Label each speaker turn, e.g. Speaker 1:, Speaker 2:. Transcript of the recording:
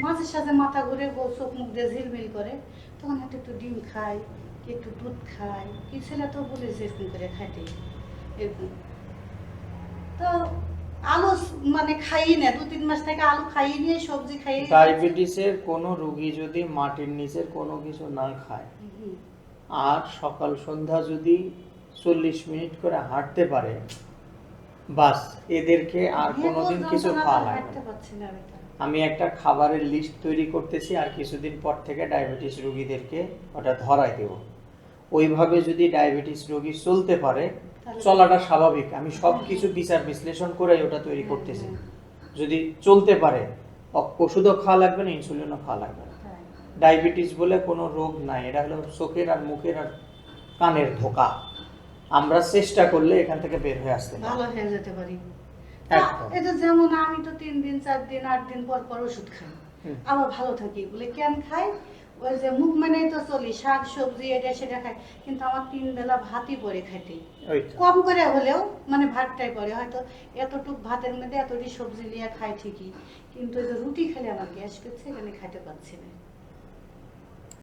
Speaker 1: মাঝে সাঝে মাথা ঘুরে চোখ মুখ দিয়ে ঝিলমিল করে, তখন হয়তো একটু ডিম খাই, কি একটু দুধ খাই, কি ছেলে তো বলেছে এরকম করে খাইতে এরকম। তো আলু মানে খাই না, 2-3 মাস থেকে আলু খাই নিয়ে সবজি খাই।
Speaker 2: ডায়াবেটিসের কোনো রোগী যদি মাটির নিচের কোনো কিছু না খায় আর সকাল সন্ধ্যা যদি 40 মিনিট করে হাঁটতে পারে, বাস এদেরকে আর কোনোদিন কিছু খাওয়া লাগবে না। আমি একটা খাবারের লিস্ট তৈরি করতেছি, আর কিছুদিন পর থেকে ডায়াবেটিস রোগীদেরকে ওটা ধরাই দেব। ওইভাবে যদি ডায়াবেটিস রোগী চলতে পারে, চলাটা স্বাভাবিক, আমি সব কিছু বিচার বিশ্লেষণ করে ওটা তৈরি করতেছি। যদি চলতে পারে, ওষুধও খাওয়া লাগবে না, ইনসুলিনও খাওয়া লাগবে না। ডায়াবেটিস বলে কোনো রোগ নাই, এটা হলো চোখের আর মুখের আর কানের ধোকা। আমরা চেষ্টা করলে এখান থেকে বের হয়ে আসতে
Speaker 1: ভালো হয়ে যেতে পারি।
Speaker 2: একদম।
Speaker 1: এটা যেমন আমি তো 3 দিন 4 দিন 8 দিন পর পর ওষুধ খাই, আবার ভালো থাকি বলে কেন খাই? ওই যে মুখ মানে তো চলি, শাক সবজি এটা সেটা খাই, কিন্তু আমার 3 বেলা ভাতই পড়ে খাইতে, কম করে হলেও মানে ভাতটাই পড়ে। হয়তো এতটুক ভাতের মধ্যে এতটি সবজি নিয়ে খাই ঠিকই, কিন্তু ওই যে রুটি খেলে আমার গ্যাস করছে, এখানে খাইতে পারছি না।